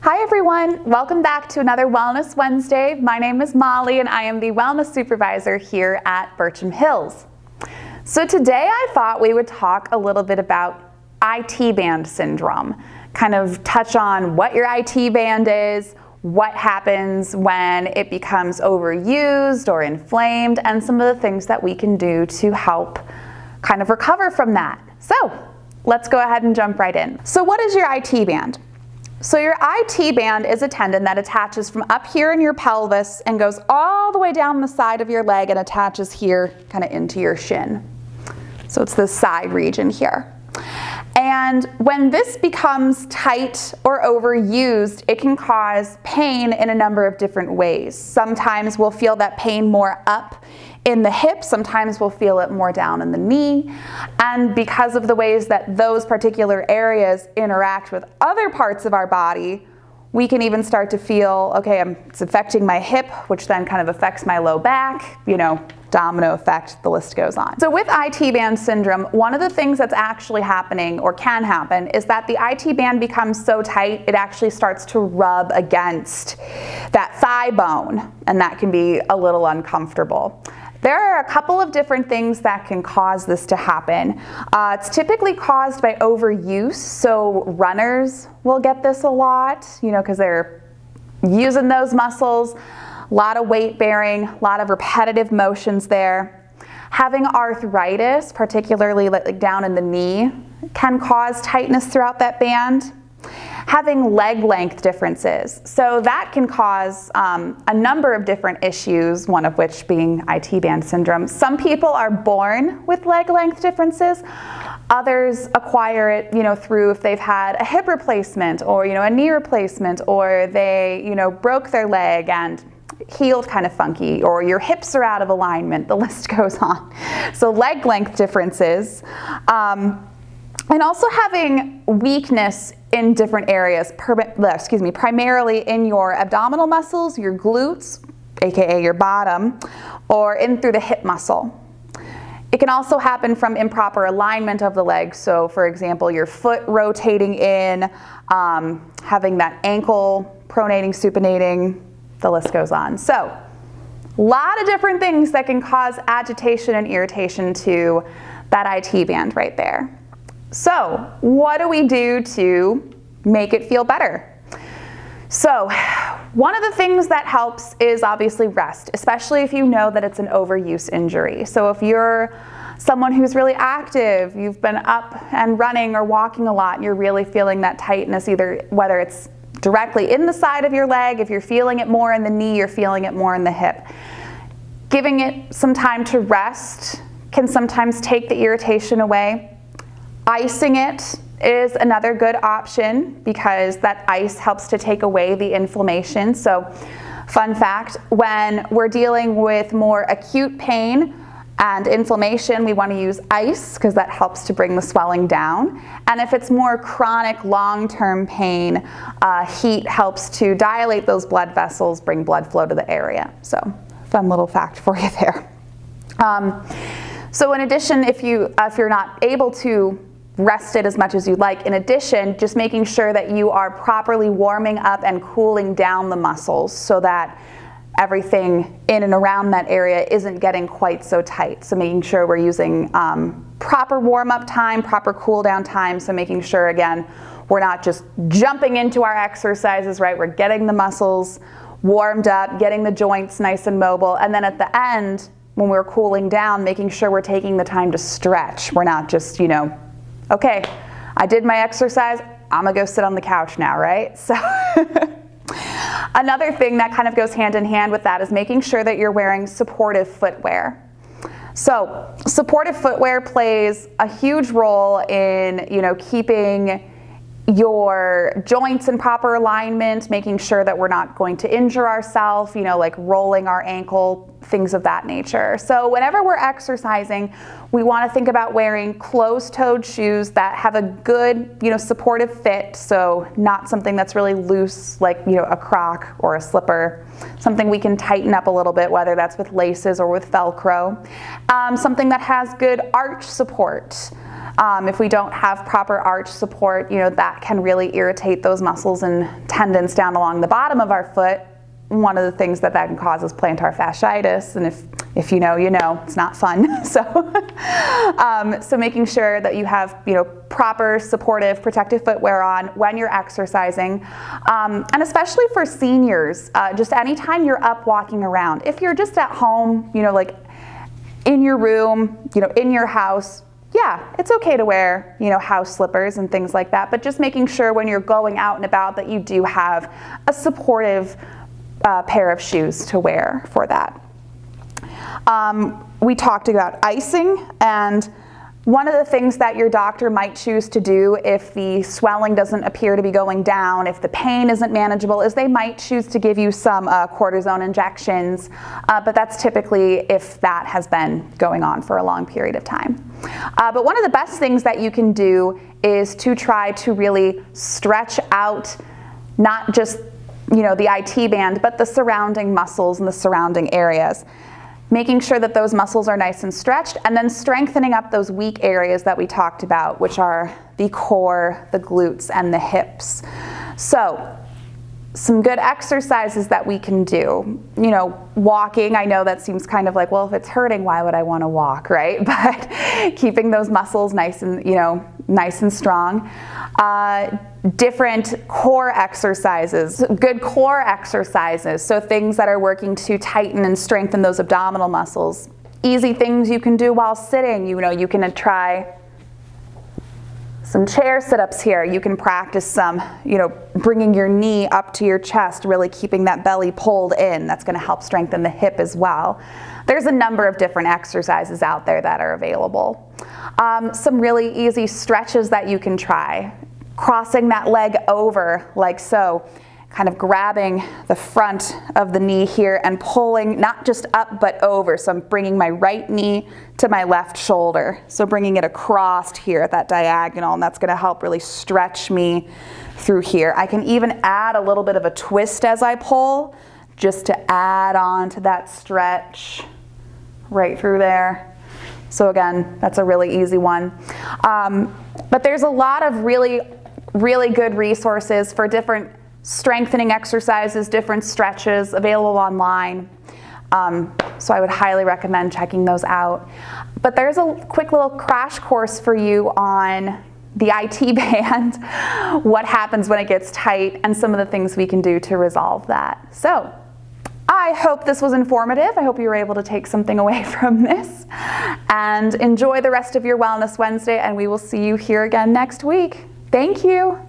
Hi everyone, welcome back to another Wellness Wednesday. My name is Molly and I am the Wellness Supervisor here at Bircham Hills. So today I thought we would talk a little bit about IT band syndrome, kind of touch on what your IT band is, what happens when it becomes overused or inflamed, and some of the things that we can do to help kind of recover from that. So let's go ahead and jump right in. So what is your IT band? So your IT band is a tendon that attaches from up here in your pelvis and goes all the way down the side of your leg and attaches here kind of into your shin. So it's this side region here. And when this becomes tight or overused, it can cause pain in a number of different ways. Sometimes we'll feel that pain more up in the hip, sometimes we'll feel it more down in the knee. And because of the ways that those particular areas interact with other parts of our body, we can even start to feel, okay, it's affecting my hip, which then kind of affects my low back, domino effect, the list goes on. So with IT band syndrome, one of the things that's actually happening or can happen is that the IT band becomes so tight, it actually starts to rub against that thigh bone, and that can be a little uncomfortable. There are a couple of different things that can cause this to happen. It's typically caused by overuse, so runners will get this a lot, because they're using those muscles, a lot of weight bearing, a lot of repetitive motions there. Having arthritis, particularly like down in the knee, can cause tightness throughout that band. Having leg length differences. So that can cause a number of different issues, one of which being IT band syndrome. Some people are born with leg length differences. Others acquire it, through if they've had a hip replacement or, a knee replacement, or they, broke their leg and healed kind of funky, or your hips are out of alignment, the list goes on. So leg length differences. And also having weakness in different areas, primarily in your abdominal muscles, your glutes, aka your bottom, or in through the hip muscle. It can also happen from improper alignment of the leg. So for example, your foot rotating in, having that ankle pronating, supinating, the list goes on. So a lot of different things that can cause agitation and irritation to that IT band right there. So what do we do to make it feel better? So one of the things that helps is obviously rest, especially if you know that it's an overuse injury. So if you're someone who's really active, you've been up and running or walking a lot, and you're really feeling that tightness, either whether it's directly in the side of your leg, if you're feeling it more in the knee, you're feeling it more in the hip. Giving it some time to rest can sometimes take the irritation away. Icing it is another good option because that ice helps to take away the inflammation. So, fun fact, when we're dealing with more acute pain and inflammation, we want to use ice because that helps to bring the swelling down. And if it's more chronic, long-term pain, heat helps to dilate those blood vessels, bring blood flow to the area. So, fun little fact for you there. So in addition, if you're not able to rest it as much as you'd like, in addition, just making sure that you are properly warming up and cooling down the muscles so that everything in and around that area isn't getting quite so tight. So making sure we're using proper warm-up time, proper cool-down time, so making sure, again, we're not just jumping into our exercises, right? We're getting the muscles warmed up, getting the joints nice and mobile, and then at the end, when we're cooling down, making sure we're taking the time to stretch. We're not just, okay, I did my exercise, I'm gonna go sit on the couch now, right? So another thing that kind of goes hand in hand with that is making sure that you're wearing supportive footwear. So supportive footwear plays a huge role in, keeping your joints in proper alignment, making sure that we're not going to injure ourselves, like rolling our ankle, things of that nature. So whenever we're exercising, we want to think about wearing closed-toed shoes that have a good, supportive fit. So not something that's really loose, like, a Croc or a slipper. Something we can tighten up a little bit, whether that's with laces or with Velcro. Something that has good arch support. If we don't have proper arch support, that can really irritate those muscles and tendons down along the bottom of our foot. One of the things that can cause is plantar fasciitis, and if you know, it's not fun. So making sure that you have proper supportive protective footwear on when you're exercising, and especially for seniors, just anytime you're up walking around. If you're just at home, like in your room, in your house, yeah, it's okay to wear, house slippers and things like that, but just making sure when you're going out and about that you do have a supportive pair of shoes to wear for that. We talked about icing, and one of the things that your doctor might choose to do if the swelling doesn't appear to be going down, if the pain isn't manageable, is they might choose to give you some cortisone injections, but that's typically if that has been going on for a long period of time. But one of the best things that you can do is to try to really stretch out not just the IT band, but the surrounding muscles and the surrounding areas. Making sure that those muscles are nice and stretched, and then strengthening up those weak areas that we talked about, which are the core, the glutes, and the hips. So, some good exercises that we can do. Walking, I know that seems kind of like, well, if it's hurting, why would I want to walk, right? But keeping those muscles nice and strong. Different core exercises, good core exercises, so things that are working to tighten and strengthen those abdominal muscles. Easy things you can do while sitting, you can try some chair sit-ups here. You can practice some, bringing your knee up to your chest, really keeping that belly pulled in. That's going to help strengthen the hip as well. There's a number of different exercises out there that are available. Some really easy stretches that you can try. Crossing that leg over like so, kind of grabbing the front of the knee here and pulling not just up but over. So I'm bringing my right knee to my left shoulder. So bringing it across here at that diagonal, and that's going to help really stretch me through here. I can even add a little bit of a twist as I pull, just to add on to that stretch right through there. So again, that's a really easy one. But there's a lot of really good resources for different strengthening exercises, different stretches available online. So I would highly recommend checking those out. But there's a quick little crash course for you on the IT band, what happens when it gets tight, and some of the things we can do to resolve that. So I hope this was informative. I hope you were able to take something away from this. And enjoy the rest of your Wellness Wednesday, and we will see you here again next week. Thank you.